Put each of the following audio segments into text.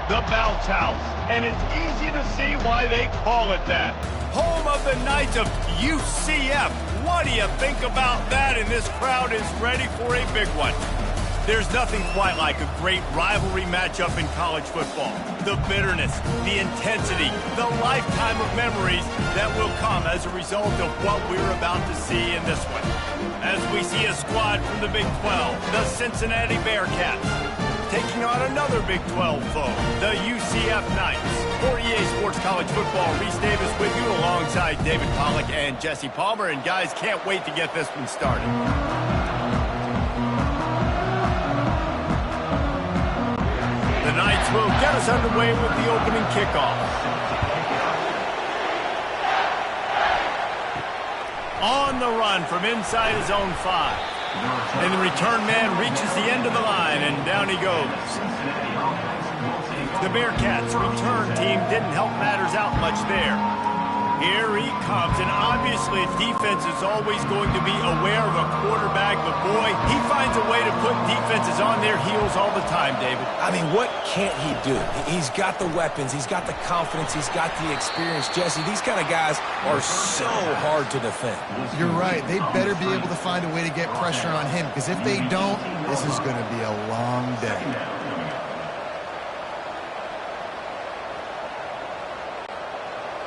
the bounce house, and it's easy to see why they call it that. Home of the Knights of UCF. What do you think about that? And this crowd is ready for a big one. There's nothing quite like a great rivalry matchup in college football. The bitterness, the intensity, the lifetime of memories that will come as a result of what we're about to see in this one. As we see a squad from the Big 12, the Cincinnati Bearcats, taking on another Big 12 foe, the UCF Knights. For EA Sports College Football, Reese Davis with you alongside David Pollack and Jesse Palmer. And guys, can't wait to get this one started. The Knights will get us underway with the opening kickoff. On the run from inside his own 5. And the return man reaches the end of the line, and down he goes. The Bearcats' return team didn't help matters out much there. Here he comes, and obviously defense is always going to be aware of a quarterback, but boy, he finds a way to put defenses on their heels all the time, David. I mean, what can't he do? He's got the weapons, he's got the confidence, he's got the experience. Jesse, these kind of guys are so hard to defend. You're right. They better be able to find a way to get pressure on him, because if they don't, this is going to be a long day.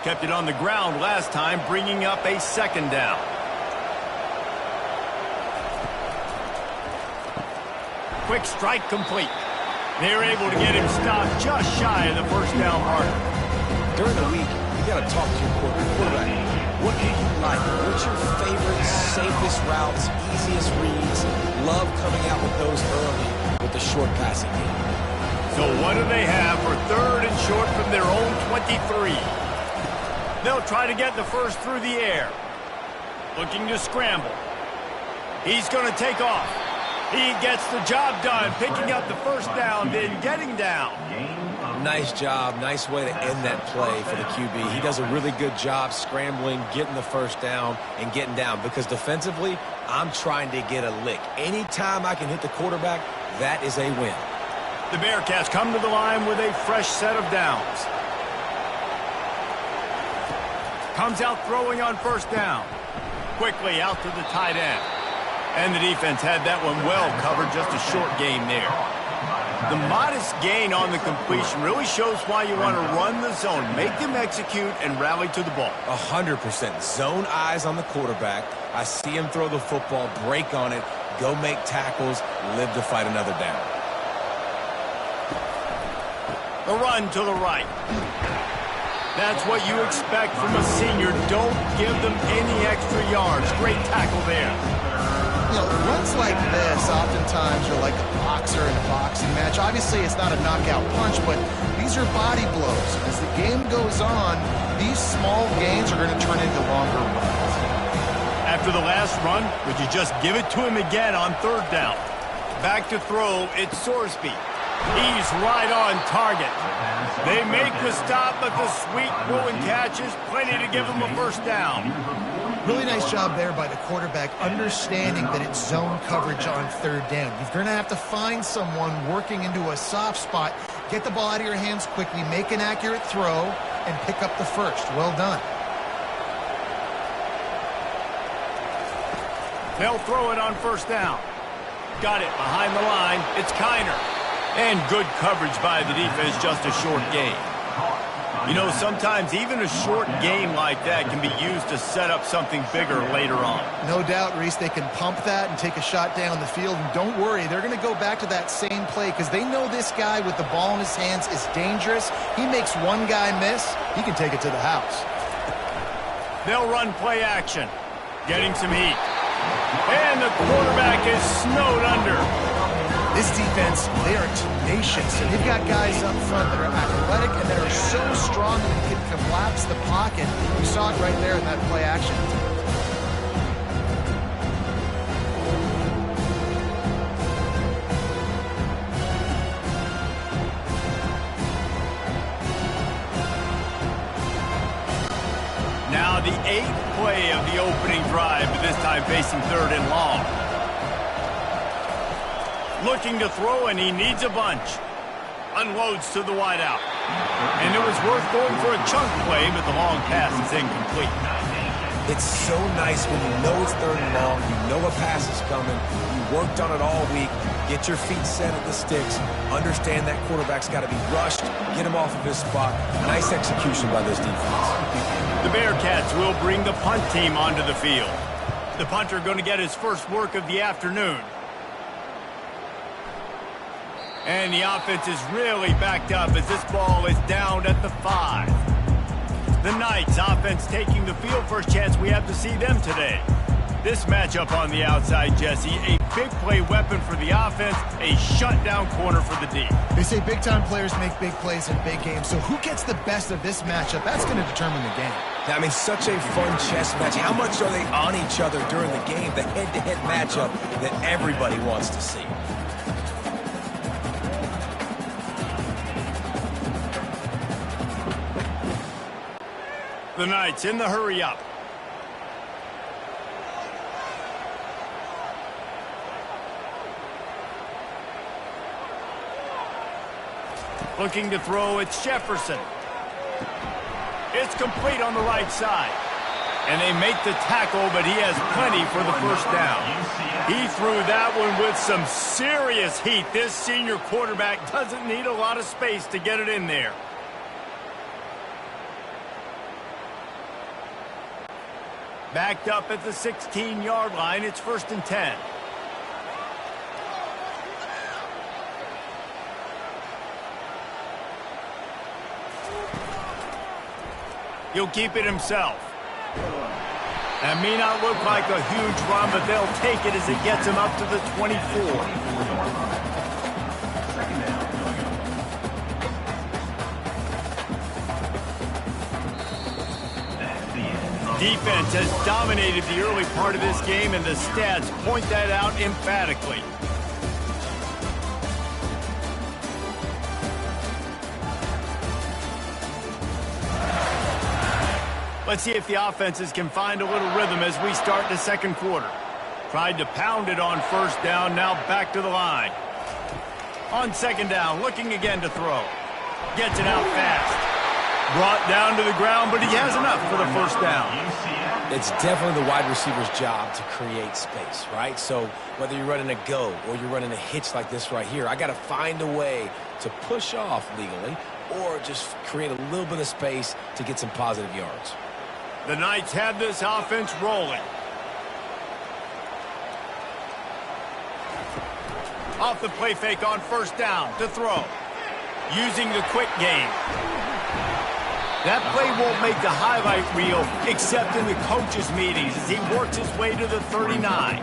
Kept it on the ground last time, bringing up a second down. Quick strike complete. They're able to get him stopped just shy of the first down marker. During the week, you got to talk to your quarterback. What do you like? What's your favorite, safest routes, easiest reads? Love coming out with those early with the short passing game. So what do they have for third and short from their own 23? They'll try to get the first through the air. Looking to scramble. He's going to take off. He gets the job done, picking up the first down, then getting down. Nice job. Nice way to end that play for the QB. He does a really good job scrambling, getting the first down, and getting down. Because defensively, I'm trying to get a lick. Anytime I can hit the quarterback, that is a win. The Bearcats come to the line with a fresh set of downs. Comes out throwing on first down. Quickly out to the tight end. And the defense had that one well covered, just a short gain there. The modest gain on the completion really shows why you want to run the zone. Make them execute and rally to the ball. 100%. Zone eyes on the quarterback. I see him throw the football, break on it, go make tackles, live to fight another down. The run to the right. That's what you expect from a senior. Don't give them any extra yards. Great tackle there. You know, runs like this oftentimes are like a boxer in a boxing match. Obviously, it's not a knockout punch, but these are body blows. As the game goes on, these small gains are going to turn into longer runs. After the last run, would you just give it to him again on third down? Back to throw, it's Sorsby. He's right on target. They make the stop, but the sweet throw and catch is plenty to give him a first down. Really nice job there by the quarterback, understanding that it's zone coverage on third down. You're going to have to find someone working into a soft spot, get the ball out of your hands quickly, make an accurate throw, and pick up the first. Well done. They'll throw it on first down. Got it behind the line. It's Kiner. And good coverage by the defense, just a short gain. You know, sometimes even a short game like that can be used to set up something bigger later on. No doubt, Reese, they can pump that and take a shot down the field. And don't worry, they're going to go back to that same play because they know this guy with the ball in his hands is dangerous. He makes one guy miss, he can take it to the house. They'll run play action, getting some heat. And the quarterback is snowed under. This defense, they are tenacious, and they've got guys up front that are athletic and that are so strong that they can collapse the pocket. You saw it right there in that play action. Now the 8th play of the opening drive, but this time facing third and long. Looking to throw, and he needs a bunch. unloads to the wideout. And it was worth going for a chunk play, but the long pass is incomplete. It's so nice when you know it's 3rd and long, you know a pass is coming, you worked on it all week, get your feet set at the sticks, understand that quarterback's got to be rushed, get him off of his spot. Nice execution by this defense. The Bearcats will bring the punt team onto the field. The punter going to get his first work of the afternoon. And the offense is really backed up as this ball is down at the 5. The Knights offense taking the field. First chance we have to see them today. This matchup on the outside, Jesse, a big play weapon for the offense, a shutdown corner for the D. They say big-time players make big plays in big games, so who gets the best of this matchup? That's going to determine the game. I mean, such a fun chess match. How much are they on each other during the game? The head-to-head matchup that everybody wants to see. The Knights in the hurry-up. Looking to throw, it's Jefferson. It's complete on the right side. And they make the tackle, but he has plenty for the first down. He threw that one with some serious heat. This senior quarterback doesn't need a lot of space to get it in there. Backed up at the 16-yard line. It's 1st and 10. He'll keep it himself. That may not look like a huge run, but they'll take it as it gets him up to the 24. Defense has dominated the early part of this game, and the stats point that out emphatically. Let's see if the offenses can find a little rhythm as we start the second quarter. Tried to pound it on first down, now back to the line. On second down, looking again to throw. Gets it out fast. Brought down to the ground, but he has enough for the first down. It's definitely the wide receiver's job to create space, right? So whether you're running a go or you're running a hitch like this right here, I got to find a way to push off legally or just create a little bit of space to get some positive yards. The Knights have this offense rolling. Off the play fake on first down to throw. Using the quick game. That play won't make the highlight reel except in the coaches' meetings as he works his way to the 39.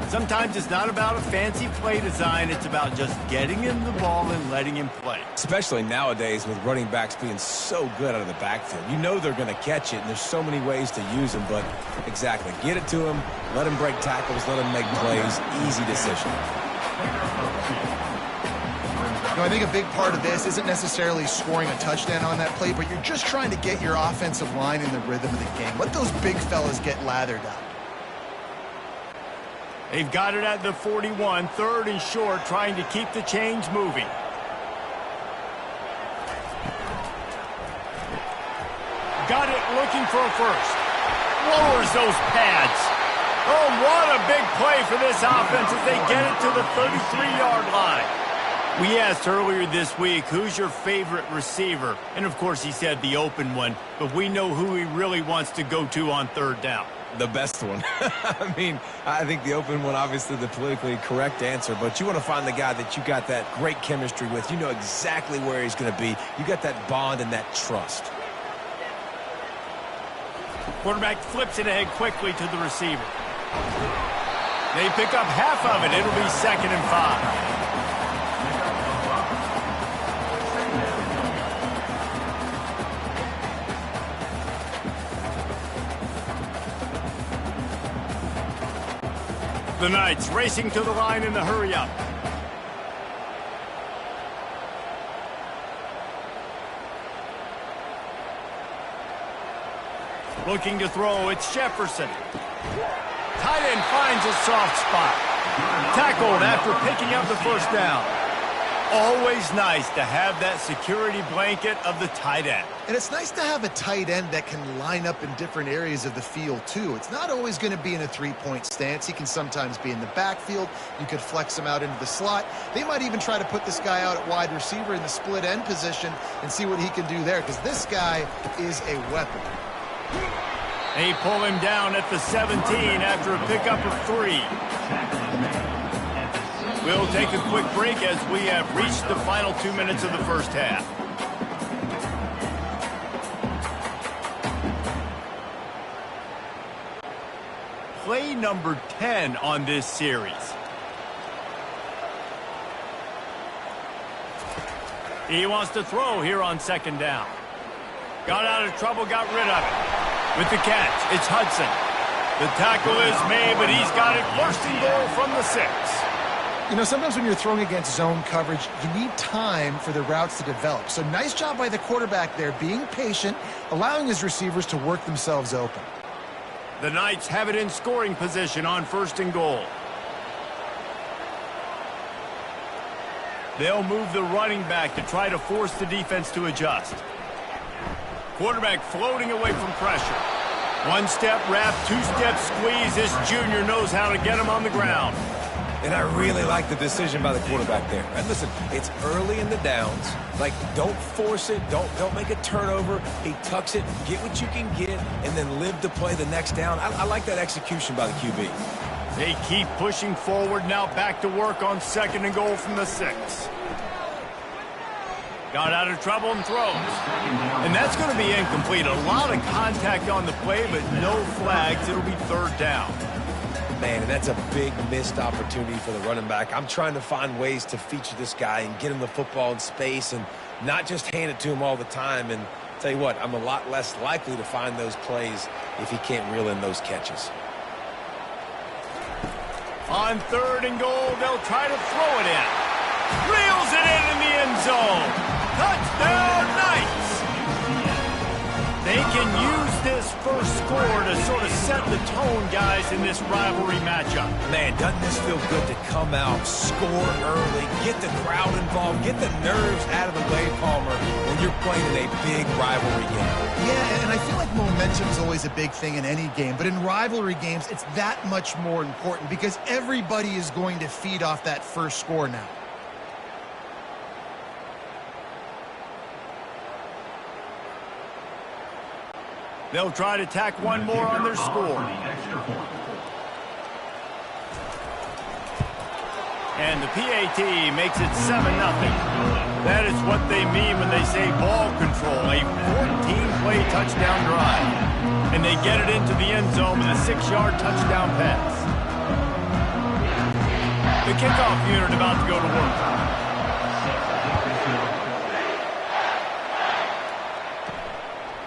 Sometimes it's not about a fancy play design. It's about just getting him the ball and letting him play. Especially nowadays with running backs being so good out of the backfield. You know they're going to catch it, and there's so many ways to use them. But exactly, get it to him, let him break tackles, let him make plays. Easy decision. I think a big part of this isn't necessarily scoring a touchdown on that play, but you're just trying to get your offensive line in the rhythm of the game. Let those big fellas get lathered up. They've got it at the 41, 3rd and short, trying to keep the chains moving. Got it looking for a first. Lowers those pads. Oh, what a big play for this offense as they get it to the 33-yard line. We asked earlier this week, who's your favorite receiver? And, of course, he said the open one, but we know who he really wants to go to on 3rd down. The best one. I mean, I think the open one, obviously the politically correct answer, but you want to find the guy that you got that great chemistry with. You know exactly where he's going to be. You got that bond and that trust. Quarterback flips it ahead quickly to the receiver. They pick up half of it. It'll be 2nd and 5. The Knights racing to the line in the hurry-up. Looking to throw, it's Jefferson. Tight end finds a soft spot. Tackled after picking up the first down. Always nice to have that security blanket of the tight end. And it's nice to have a tight end that can line up in different areas of the field, too. It's not always going to be in a three-point stance. He can sometimes be in the backfield. You could flex him out into the slot. They might even try to put this guy out at wide receiver in the split end position and see what he can do there, because this guy is a weapon. They pull him down at the 17 after a pickup of 3. We'll take a quick break as we have reached the final 2 minutes of the first half. Play number 10 on this series. He wants to throw here on second down. Got out of trouble, got rid of it. With the catch, it's Hudson. The tackle is made, but he's got it first and goal from the 6. You know, sometimes when you're throwing against zone coverage, you need time for the routes to develop. So nice job by the quarterback there, being patient, allowing his receivers to work themselves open. The Knights have it in scoring position on first and goal. They'll move the running back to try to force the defense to adjust. Quarterback floating away from pressure. One-step wrap, two-step squeeze. This junior knows how to get him on the ground. And I really like the decision by the quarterback there. And listen, it's early in the downs. Like, don't force it. Don't make a turnover. He tucks it, get what you can get, and then live to play the next down. I like that execution by the QB. They keep pushing forward. Now back to work on second and goal from the 6. Got out of trouble and throws. And that's going to be incomplete. A lot of contact on the play, but no flags. It'll be third down. Man, and that's a big missed opportunity for the running back. I'm trying to find ways to feature this guy and get him the football in space and not just hand it to him all the time. And tell you what, I'm a lot less likely to find those plays if he can't reel in those catches. On third and goal, they'll try to throw it in. Reels it in the end zone. Touchdown, Knights! They can use this first score to sort of set the tone, guys, in this rivalry matchup. Man, doesn't this feel good to come out, score early, get the crowd involved, get the nerves out of the way, Palmer, when you're playing in a big rivalry game. Yeah, and I feel like momentum's always a big thing in any game, but in rivalry games, it's that much more important because everybody is going to feed off that first score now. They'll try to tack one more on their score. And the PAT makes it 7-0. That is what they mean when they say ball control, a 14-play touchdown drive. And they get it into the end zone with a 6-yard touchdown pass. The kickoff unit about to go to work.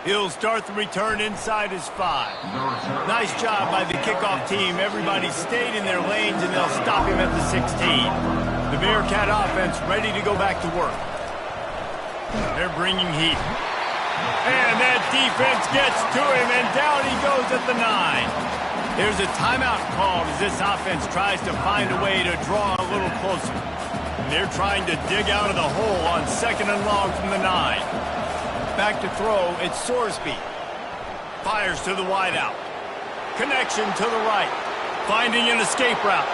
He'll start the return inside his 5. Nice job by the kickoff team. Everybody stayed in their lanes, and they'll stop him at the 16. The Bearcat offense ready to go back to work. They're bringing heat. And that defense gets to him, and down he goes at the 9. There's a timeout called as this offense tries to find a way to draw a little closer. They're trying to dig out of the hole on second and long from the 9. Back to throw, it's Sorsby. Fires to the wideout. Connection to the right. Finding an escape route.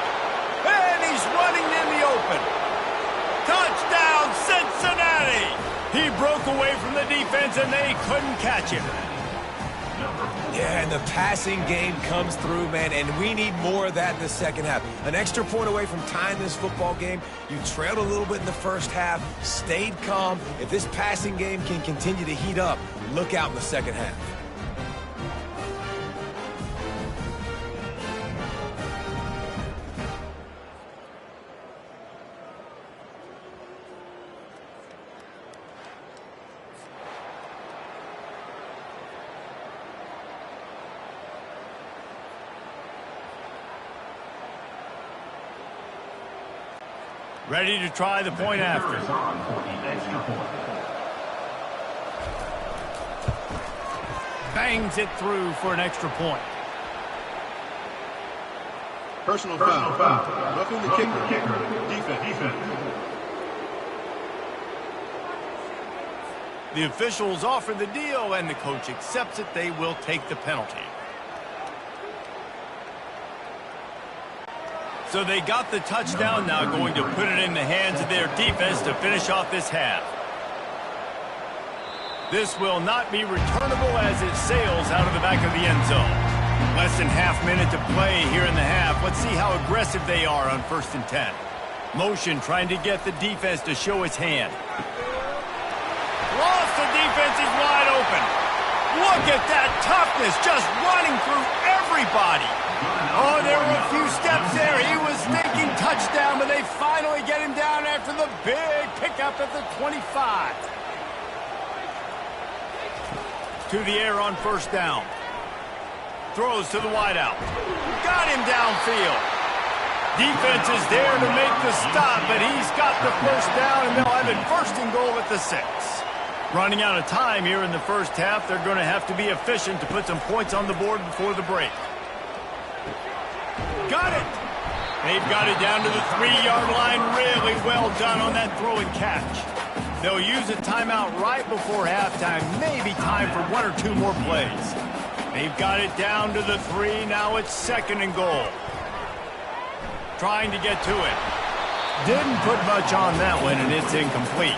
And he's running in the open. Touchdown, Cincinnati! He broke away from the defense and they couldn't catch him. Yeah, and the passing game comes through, man, and we need more of that in the second half. An extra point away from tying this football game. You trailed a little bit in the first half, stayed calm. If this passing game can continue to heat up, look out in the second half. Ready to try the point after. Bangs it through for an extra point. Personal foul. Roughing the kicker. Defense. The officials offer the deal, and the coach accepts it. They will take the penalty. So they got the touchdown, now going to put it in the hands of their defense to finish off this half. This will not be returnable as it sails out of the back of the end zone. Less than half minute to play here in the half. Let's see how aggressive they are on 1st and 10. Motion trying to get the defense to show its hand. Lost, the defense is wide open. Look at that toughness, just running through everybody. Oh, there were a few steps there. He was thinking touchdown, but they finally get him down after the big pickup at the 25. To the air on 1st down. Throws to the wideout. Got him downfield. Defense is there to make the stop, but he's got the 1st down, and they'll have it 1st and goal at the 6. Running out of time here in the 1st half. They're going to have to be efficient to put some points on the board before the break. Got it. They've got it down to the 3-yard line. Really well done on that throw and catch. They'll use a timeout right before halftime. Maybe time for 1 or 2 more plays. They've got it down to the 3. Now it's 2nd and goal. Trying to get to it. Didn't put much on that one, and it's incomplete.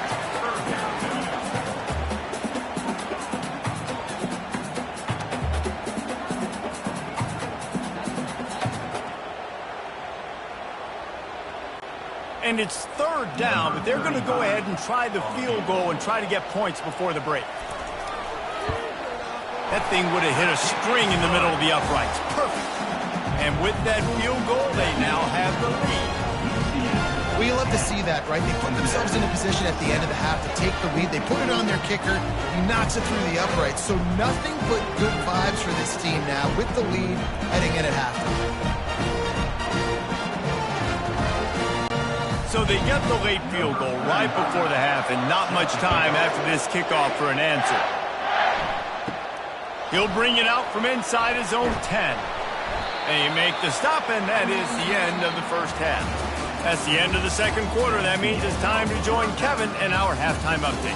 And it's 3rd down, but they're going to go ahead and try the field goal and try to get points before the break. That thing would have hit a string in the middle of the uprights. Perfect. And with that field goal, they now have the lead. We love to see that, right? They put themselves in a position at the end of the half to take the lead. They put it on their kicker. He knocks it through the uprights. So nothing but good vibes for this team now with the lead heading in at halftime. So they get the late field goal right before the half, and not much time after this kickoff for an answer. He'll bring it out from inside his own 10. And you make the stop, and that is the end of the 1st half. That's the end of the 2nd quarter. That means it's time to join Kevin in our halftime update.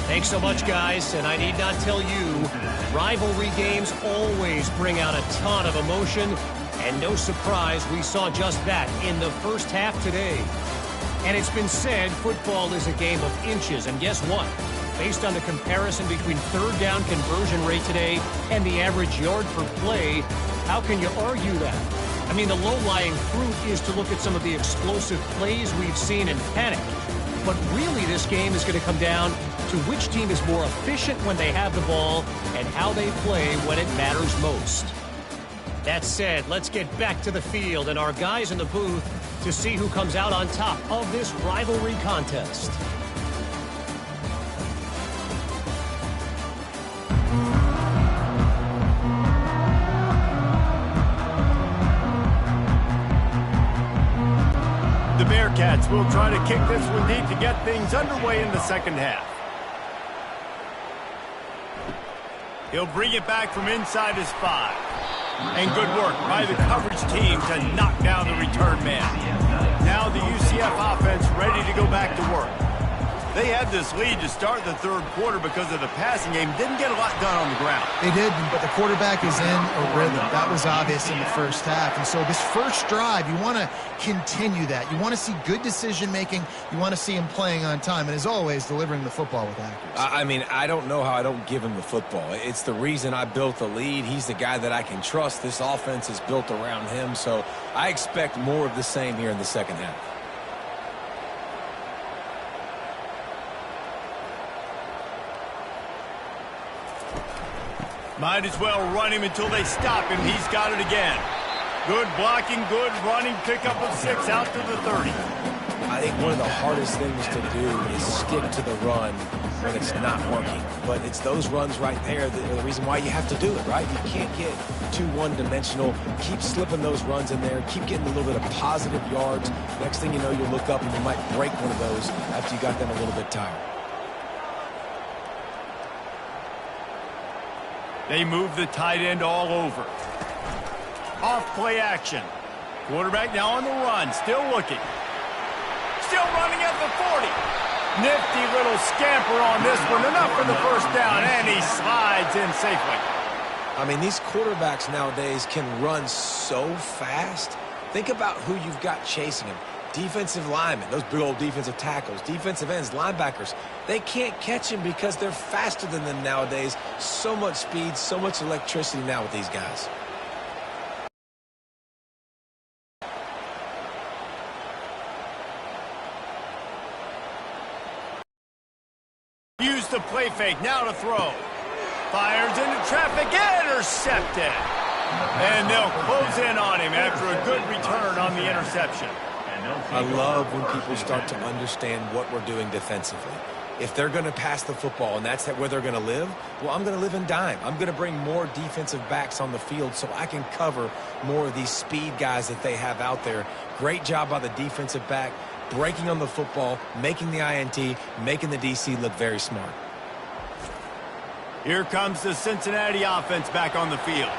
Thanks so much, guys, and I need not tell you, rivalry games always bring out a ton of emotion, and no surprise, we saw just that in the 1st half today. And it's been said football is a game of inches, and guess what? Based on the comparison between 3rd down conversion rate today and the average yard per play, how can you argue that? I mean, the low-lying fruit is to look at some of the explosive plays we've seen and panic. But really, this game is going to come down to which team is more efficient when they have the ball and how they play when it matters most. That said, let's get back to the field and our guys in the booth to see who comes out on top of this rivalry contest. The Bearcats will try to kick this one deep to get things underway in the 2nd half. He'll bring it back from inside his 5. And good work by the coverage team to knock down the return man. Now the UCF offense ready to go back to work. They had this lead to start the 3rd quarter because of the passing game. Didn't get a lot done on the ground. They did, but the quarterback is in a rhythm. That was obvious in the 1st half. And so this 1st drive, you want to continue that. You want to see good decision-making. You want to see him playing on time. And as always, delivering the football with accuracy. I mean, I don't know how I don't give him the football. It's the reason I built the lead. He's the guy that I can trust. This offense is built around him. So I expect more of the same here in the 2nd half. Might as well run him until they stop him. He's got it again. Good blocking, good running, pickup of 6 out to the 30. I think one of the hardest things to do is stick to the run when it's not working. But it's those runs right there that are the reason why you have to do it, right? You can't get too one-dimensional. Keep slipping those runs in there. Keep getting a little bit of positive yards. Next thing you know, you look up and you might break one of those after you got them a little bit tired. They move the tight end all over. Off play action. Quarterback now on the run, still looking. Still running at the 40. Nifty little scamper on this one. Enough for the first down, and he slides in safely. I mean, these quarterbacks nowadays can run so fast. Think about who you've got chasing him. Defensive linemen, those big old defensive tackles, defensive ends, linebackers. They can't catch him because they're faster than them nowadays. So much speed, so much electricity now with these guys. Use the play fake, now to throw. Fires into traffic, intercepted. And they'll close in on him after a good return on the interception. I love when people start to understand what we're doing defensively. If they're going to pass the football and that's where they're going to live, well, I'm going to live in dime. I'm going to bring more defensive backs on the field so I can cover more of these speed guys that they have out there. Great job by the defensive back, breaking on the football, making the INT, making the DC look very smart. Here comes the Cincinnati offense back on the field.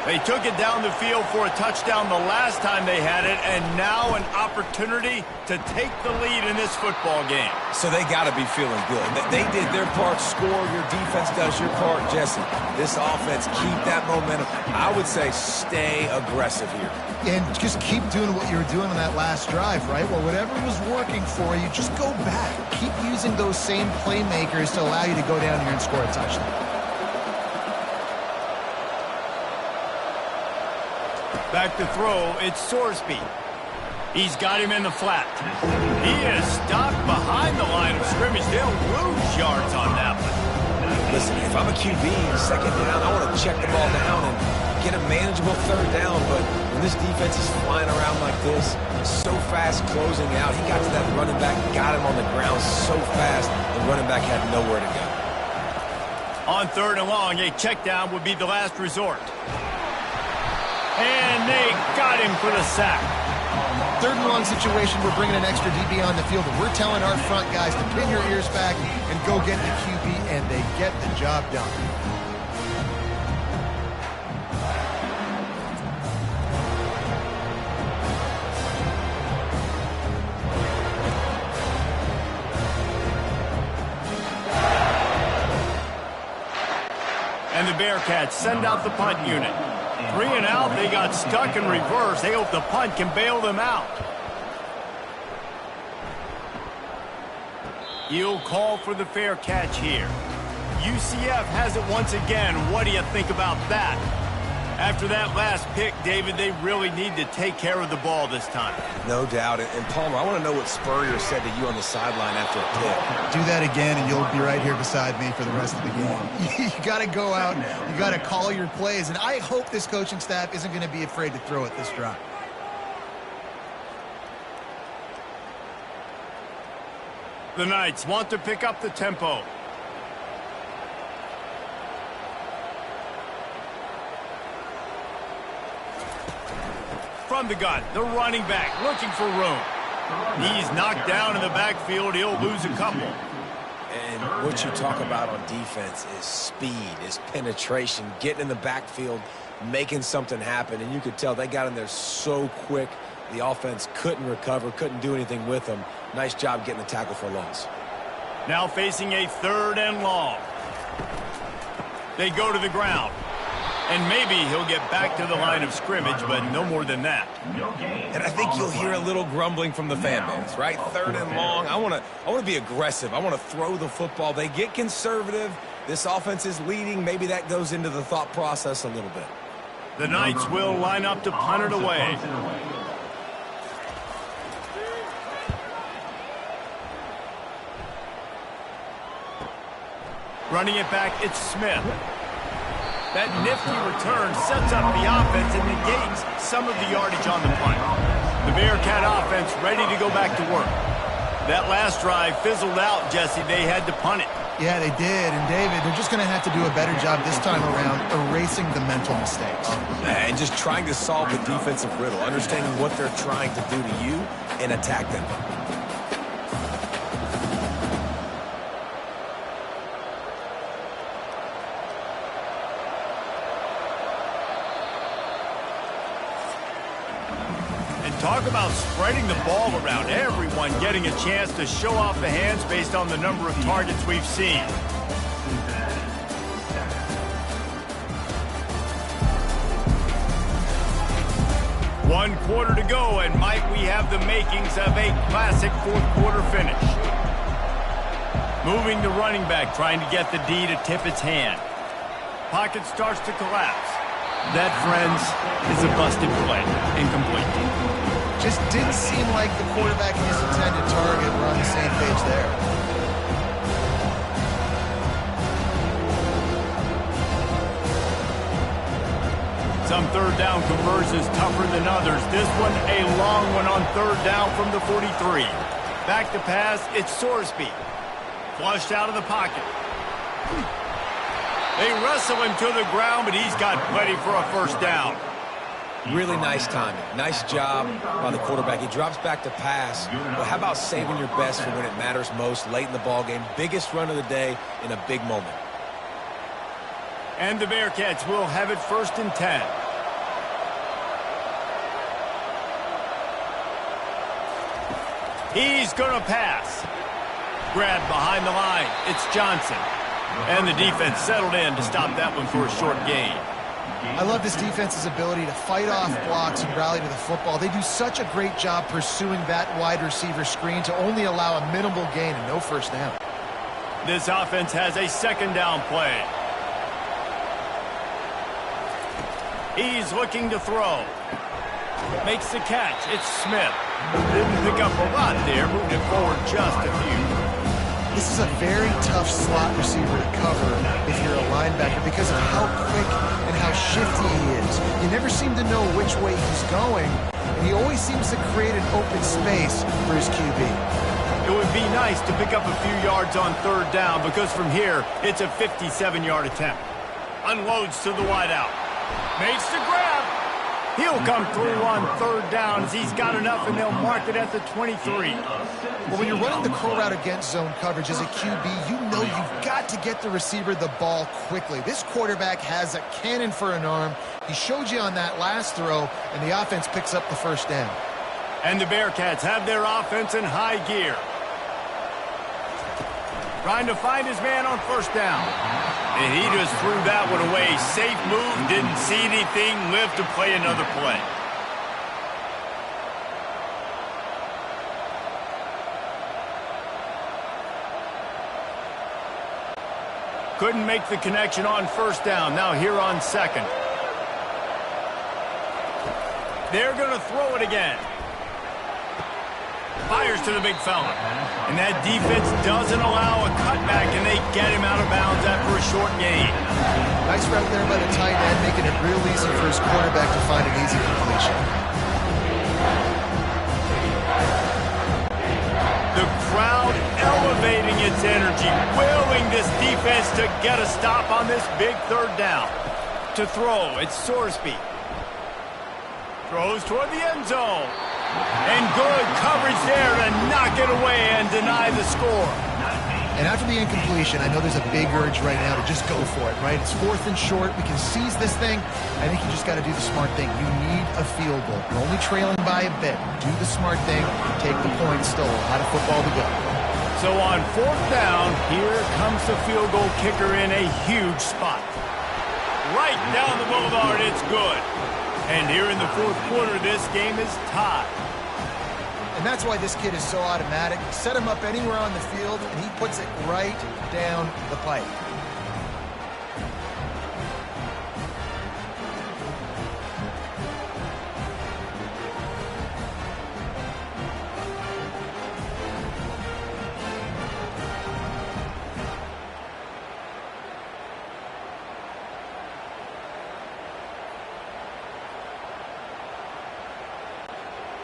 They took it down the field for a touchdown the last time they had it, and now an opportunity to take the lead in this football game. So they got to be feeling good. They did their part, score. Your defense does your part, Jesse. This offense, keep that momentum. I would say stay aggressive here. And just keep doing what you were doing on that last drive, right? Well, whatever was working for you, just go back. Keep using those same playmakers to allow you to go down here and score a touchdown. Back to throw, it's Sorsby. He's got him in the flat. He is stopped behind the line of scrimmage. They'll lose yards on that one. Listen, if I'm a QB, second down, I want to check the ball down and get a manageable third down. But when this defense is flying around like this, so fast closing out, he got to that running back, got him on the ground so fast, the running back had nowhere to go. On third and long, a check down would be the last resort. And they got him for the sack. Third and long situation, we're bringing an extra DB on the field, and we're telling our front guys to pin your ears back and go get the QB, and they get the job done. And the Bearcats send out the punt unit. 3 and out, they got stuck in reverse. They hope the punt can bail them out. He'll call for the fair catch here. UCF has it once again. What do you think about that? After that last pick, David, they really need to take care of the ball this time. No doubt. And Palmer, I want to know what Spurrier said to you on the sideline after a pick. Do that again, and you'll be right here beside me for the rest of the game. You got to go out. You got to call your plays. And I hope this coaching staff isn't going to be afraid to throw it this drive. The Knights want to pick up the tempo. From the gun, the running back looking for room. He's knocked down in the backfield. He'll lose a couple. And what you talk about on defense is speed, is penetration, getting in the backfield, making something happen. And you could tell they got in there so quick. The offense couldn't recover, couldn't do anything with them. Nice job getting the tackle for a loss. Now facing a third and long. They go to the ground. And maybe he'll get back to the line of scrimmage, but no more than that. And I think you'll hear a little grumbling from the fan base, right? Third and long. I want to be aggressive. I want to throw the football. They get conservative. This offense is leading. Maybe that goes into the thought process a little bit. The Knights will line up to punt it away. Running it back, it's Smith. That nifty return sets up the offense and negates some of the yardage on the punt. The Bearcat offense ready to go back to work. That last drive fizzled out, Jesse. They had to punt it. Yeah, they did. And, David, they're just going to have to do a better job this time around erasing the mental mistakes. And just trying to solve the defensive riddle, understanding what they're trying to do to you and attack them. Talk about spreading the ball around. Everyone getting a chance to show off the hands based on the number of targets we've seen. One quarter to go, and might we have the makings of a classic fourth quarter finish. Moving the running back, trying to get the D to tip its hand. Pocket starts to collapse. That, friends, is a busted play. Incomplete. Just didn't seem like the quarterback and his intended target were on the same page there. Some third down conversions tougher than others. This one a long one on third down from the 43. Back to pass, it's Sorsby. Flushed out of the pocket. They wrestle him to the ground, but he's got plenty for a first down. Really nice timing. Nice job by the quarterback. He drops back to pass, but how about saving your best for when it matters most late in the ballgame? Biggest run of the day in a big moment. And the Bearcats will have it 1st and 10. He's going to pass. Grabbed behind the line. It's Johnson. And the defense settled in to stop that one for a short gain. I love this defense's ability to fight off blocks and rally to the football. They do such a great job pursuing that wide receiver screen to only allow a minimal gain and no first down. This offense has a second down play. He's looking to throw. Makes the catch. It's Smith. Didn't pick up a lot there. Moved it forward just a few. This is a very tough slot receiver to cover if you're a linebacker because of how quick and how shifty he is. You never seem to know which way he's going, and he always seems to create an open space for his QB. It would be nice to pick up a few yards on third down because from here, it's a 57-yard attempt. Unloads to the wideout. Makes the grab. He'll come through on third down as he's got enough, and they'll mark it at the 23. Well, when you're running the curl route against zone coverage as a QB, you know you've got to get the receiver the ball quickly. This quarterback has a cannon for an arm. He showed you on that last throw, and the offense picks up the first down. And the Bearcats have their offense in high gear. Trying to find his man on first down. And he just threw that one away. Safe move, didn't see anything, lived to play another play. Couldn't make the connection on first down. Now here on second. They're going to throw it again. Fires to the big fella. And that defense doesn't allow a cutback, and they get him out of bounds after a short gain. Nice route there by the tight end, making it real easy for his quarterback to find an easy completion. The crowd elevating its energy, willing this defense to get a stop on this big third down. To throw, it's Sorsby. Throws toward the end zone. And good coverage there to knock it away and deny the score. And after the incompletion, I know there's a big urge right now to just go for it, right? It's 4th and short. We can seize this thing. I think you just got to do the smart thing. You need a field goal. You're only trailing by a bit. Do the smart thing. Take the point. Still a lot of football to go. So on fourth down, here comes the field goal kicker in a huge spot. Right down the boulevard, it's good. And here in the fourth quarter, this game is tied. And that's why this kid is so automatic. Set him up anywhere on the field, and he puts it right down the pipe.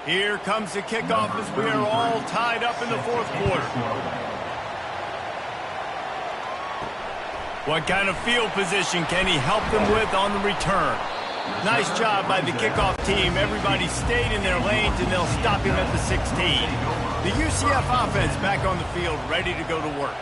Here comes the kickoff as we are all tied up in the fourth quarter. What kind of field position can he help them with on the return? Nice job by the kickoff team. Everybody stayed in their lanes, and they'll stop him at the 16. The UCF offense back on the field, ready to go to work.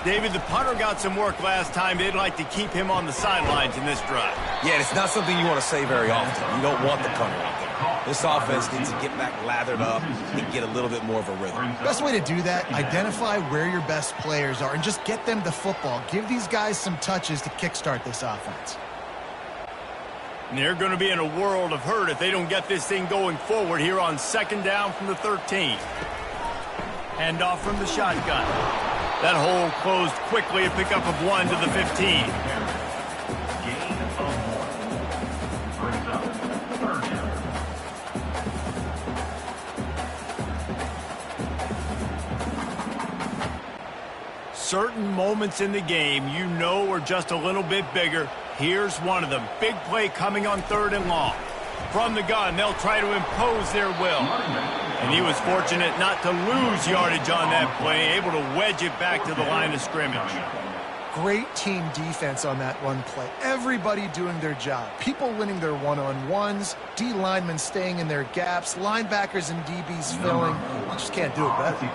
David, the punter got some work last time. They'd like to keep him on the sidelines in this drive. Yeah, it's not something you want to say very often. You don't want the punter out there. This offense needs to get back lathered up and get a little bit more of a rhythm. Best way to do that, identify where your best players are and just get them the football. Give these guys some touches to kickstart this offense. And they're going to be in a world of hurt if they don't get this thing going forward here on 2nd down from the 13. Handoff from the shotgun. That hole closed quickly, a pickup of 1 to the 15. Certain moments in the game you know are just a little bit bigger. Here's one of them. Big play coming on 3rd and long. From the gun, they'll try to impose their will. And he was fortunate not to lose yardage on that play, able to wedge it back to the line of scrimmage. Great team defense on that run play. Everybody doing their job. People winning their one-on-ones, D linemen staying in their gaps, linebackers and DBs filling. You just can't do it better.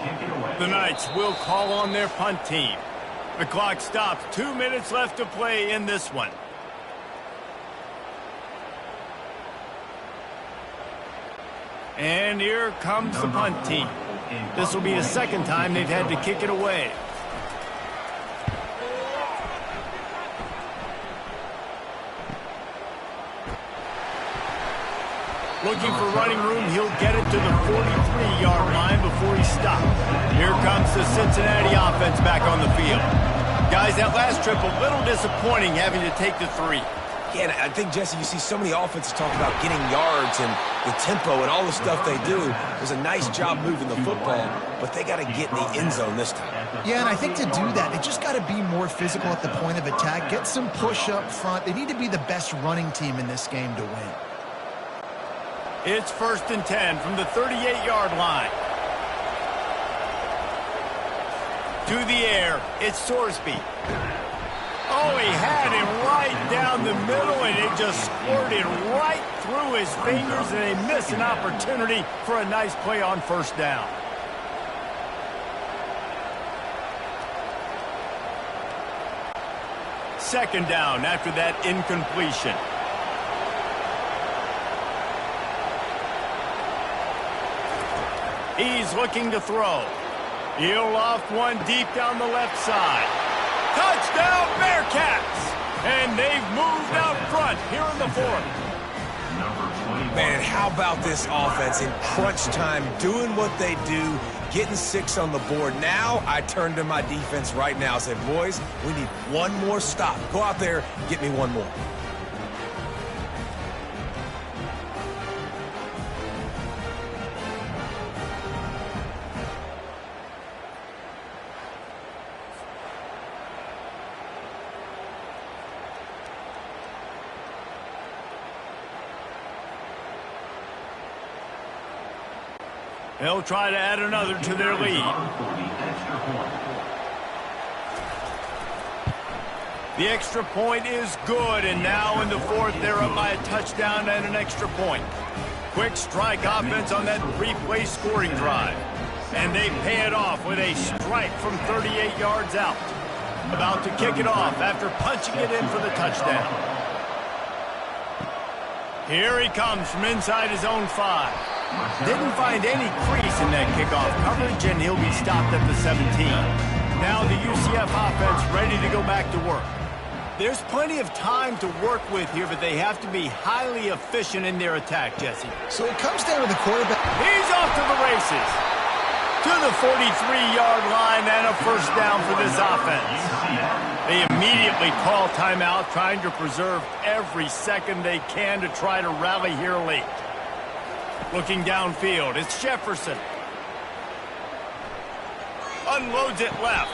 The Knights will call on their punt team. The clock stops. 2 minutes left to play in this one. And here comes the punt team. This will be the 2nd time they've had to kick it away. Looking for running room, he'll get it to the 43-yard line before he stops. Here comes the Cincinnati offense back on the field. Guys, that last trip a little disappointing having to take the 3. Yeah, and I think, Jesse, you see so many offenses talk about getting yards and the tempo and all the stuff they do. It was a nice job moving the football, but they got to get in the end zone this time. Yeah, and I think to do that, they just got to be more physical at the point of attack, get some push up front. They need to be the best running team in this game to win. It's 1st and 10 from the 38-yard line. To the air, it's Sorsby. Oh, he had him right down the middle, and it just squirted right through his fingers, and they miss an opportunity for a nice play on 1st down. Second down after that incompletion. He's looking to throw. He'll loft one deep down the left side. Touchdown, Bearcats! And they've moved out front here in the 4th. Man, how about this offense in crunch time, doing what they do, getting 6 on the board. Now I turn to my defense right now and say, boys, we need one more stop. Go out there, get me one more. They'll try to add another to their lead. The extra point is good, and now in the 4th, they're up by a touchdown and an extra point. Quick strike offense on that 3-play scoring drive. And they pay it off with a strike from 38 yards out. About to kick it off after punching it in for the touchdown. Here he comes from inside his own 5. Didn't find any crease in that kickoff coverage, and he'll be stopped at the 17. Now the UCF offense ready to go back to work. There's plenty of time to work with here, but they have to be highly efficient in their attack, Jesse. So it comes down to the quarterback. He's off to the races. To the 43-yard line and a 1st down for this offense. They immediately call timeout, trying to preserve every second they can to try to rally here late. Looking downfield, it's Jefferson. Unloads it left.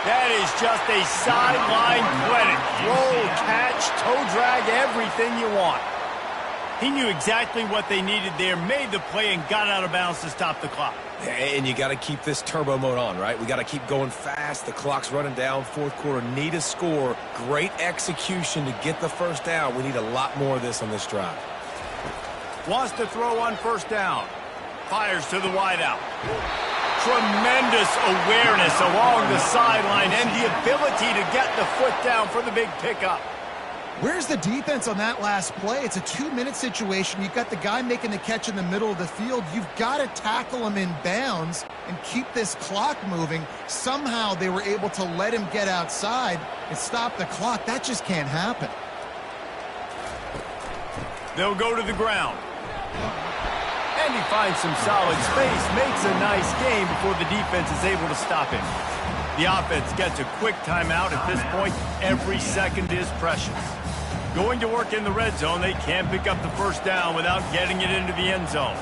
That is just a sideline clinic. Roll, catch, toe drag, everything you want. He knew exactly what they needed there, made the play, and got out of bounds to stop the clock. And you got to keep this turbo mode on, right? We got to keep going fast. The clock's running down. 4th quarter, need a score. Great execution to get the 1st down. We need a lot more of this on this drive. Wants to throw on 1st down. Fires to the wideout. Tremendous awareness along the sideline and the ability to get the foot down for the big pickup. Where's the defense on that last play? It's a 2-minute situation. You've got the guy making the catch in the middle of the field. You've got to tackle him in bounds and keep this clock moving. Somehow they were able to let him get outside and stop the clock. That just can't happen. They'll go to the ground. And he finds some solid space, makes a nice game before the defense is able to stop him. The offense gets a quick timeout. At this point, every second is precious. Going to work in the red zone, they can't pick up the first down without getting it into the end zone.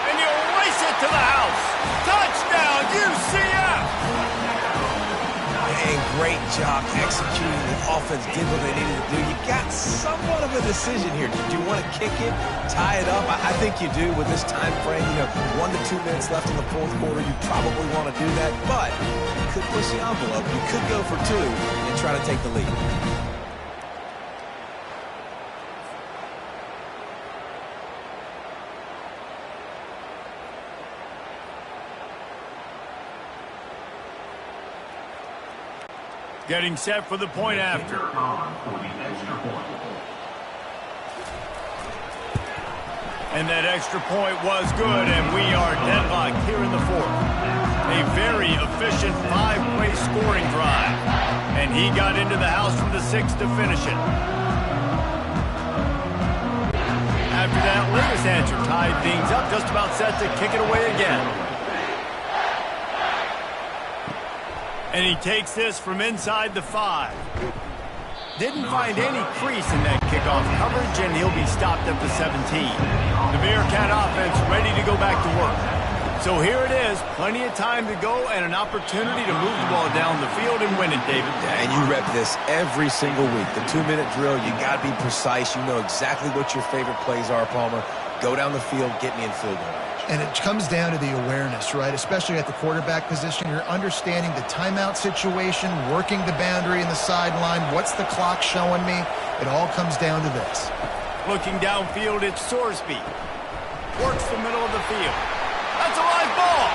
And he'll race it to the house. Touchdown, UCF! And great job executing. The offense did what they needed to do. You got somewhat of a decision here. Do you want to kick it, tie it up? I think you do with this time frame. 1 to 2 minutes left in the fourth quarter. You probably want to do that, but you could push the envelope. You could go for 2 and try to take the lead. Getting set for the point after. And that extra point was good, and we are deadlocked here in the fourth. A very efficient 5-play scoring drive. And he got into the house from the 6 to finish it. After that, Lewis answer tied things up, just about set to kick it away again. And he takes this from inside the 5. Didn't find any crease in that kickoff coverage, and he'll be stopped at the 17. The Bearcat offense ready to go back to work. So here it is, plenty of time to go and an opportunity to move the ball down the field and win it, David. Yeah, and you rep this every single week. The 2-minute drill, you got to be precise. You know exactly what your favorite plays are, Palmer. Go down the field, get me in field goal range. And it comes down to the awareness, right? Especially at the quarterback position. You're understanding the timeout situation, working the boundary in the sideline. What's the clock showing me? It all comes down to this. Looking downfield, it's Sorsby. Works the middle of the field. That's a live ball.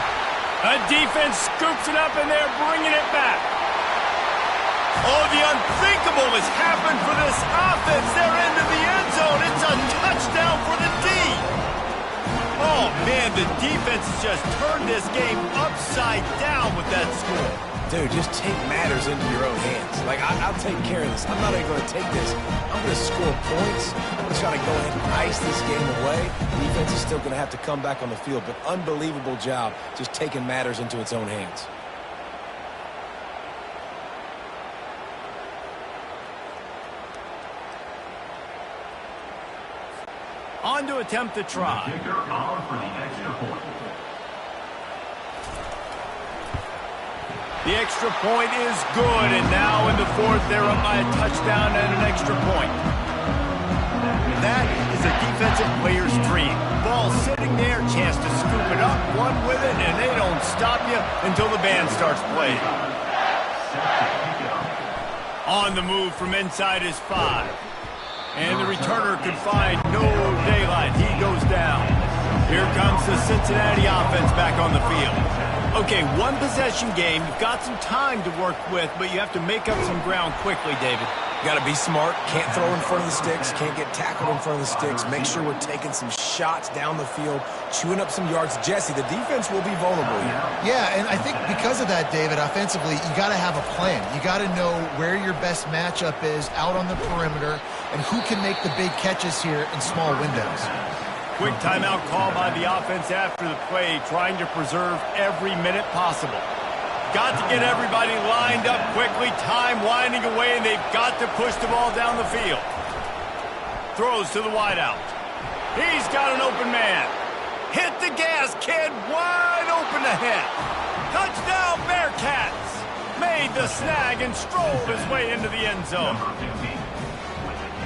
A defense scoops it up, and they're bringing it back. Oh, the unthinkable has happened for this offense. They're into the end zone. It's a touchdown for the D. Oh, man, the defense has just turned this game upside down with that score. Dude, just take matters into your own hands. Like, I'll take care of this. I'm not even going to take this. I'm going to score points. I'm going to try to go ahead and ice this game away. The defense is still going to have to come back on the field, but unbelievable job just taking matters into its own hands. On to attempt the try. The extra point is good, and now in the fourth, they're up by a touchdown and an extra point. That is a defensive player's dream. Ball sitting there, chance to scoop it up, one with it, and they don't stop you until the band starts playing. On the move from inside his 5. And the returner could find no daylight. He goes down. Here comes the Cincinnati offense back on the field. Okay, one possession game. You've got some time to work with, but you have to make up some ground quickly, David. You got to be smart. Can't throw in front of the sticks. Can't get tackled in front of the sticks. Make sure we're taking some shots down the field, chewing up some yards. Jesse, the defense will be vulnerable here. Yeah, and I think because of that, David, offensively, you got to have a plan. You got to know where your best matchup is out on the perimeter and who can make the big catches here in small windows. Quick timeout call by the offense after the play, trying to preserve every minute possible. Got to get everybody lined up quickly, time winding away, and they've got to push the ball down the field. Throws to the wideout. He's got an open man. Hit the gas, kid, wide open ahead. Touchdown, Bearcats. Made the snag and strolled his way into the end zone.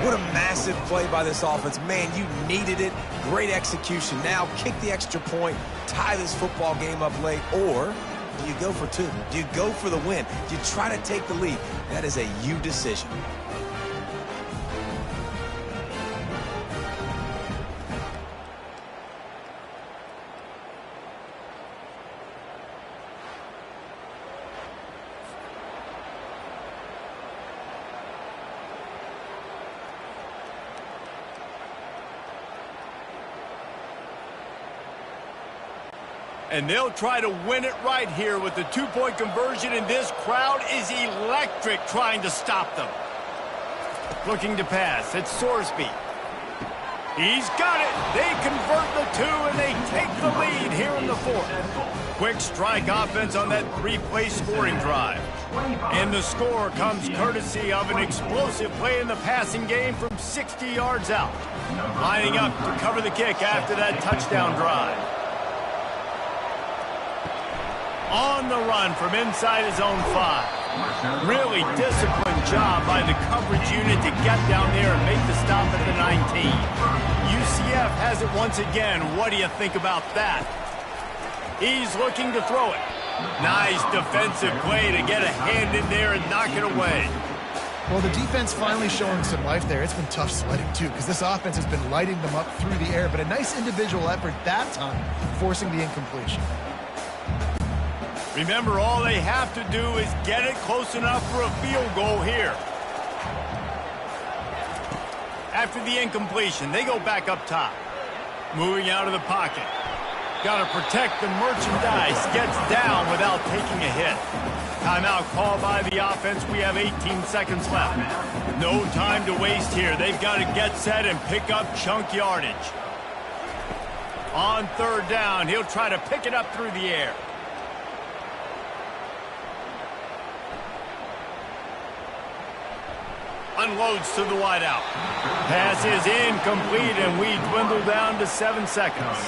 What a massive play by this offense. Man, you needed it. Great execution. Now kick the extra point, tie this football game up late, or do you go for 2? Do you go for the win? Do you try to take the lead? That is a you decision. And they'll try to win it right here with the two-point conversion, and this crowd is electric trying to stop them. Looking to pass. It's Sorsby. He's got it. They convert the two, and they take the lead here in the fourth. Quick strike offense on that three-play scoring drive. And the score comes courtesy of an explosive play in the passing game from 60 yards out. Lining up to cover the kick after that touchdown drive. On the run from inside his own 5. Really disciplined job by the coverage unit to get down there and make the stop at the 19. UCF has it once again. What do you think about that? He's looking to throw it. Nice defensive play to get a hand in there and knock it away. Well, the defense finally showing some life there. It's been tough sledding, too, because this offense has been lighting them up through the air. But a nice individual effort that time, forcing the incompletion. Remember, all they have to do is get it close enough for a field goal here. After the incompletion, they go back up top. Moving out of the pocket. Got to protect the merchandise. Gets down without taking a hit. Timeout called by the offense. We have 18 seconds left. No time to waste here. They've got to get set and pick up chunk yardage. On third down, he'll try to pick it up through the air. Unloads to the wideout. Pass is incomplete, and we dwindle down to 7 seconds.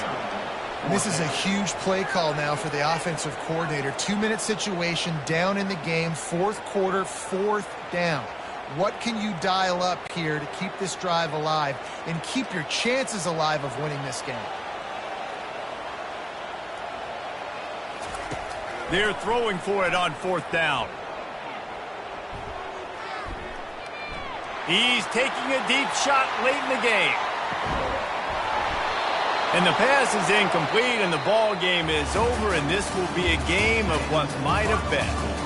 And this is a huge play call now for the offensive coordinator. 2-minute situation, down in the game, fourth quarter, fourth down. What can you dial up here to keep this drive alive and keep your chances alive of winning this game? They're throwing for it on fourth down. He's taking a deep shot late in the game. And the pass is incomplete, and the ball game is over, and this will be a game of what might have been.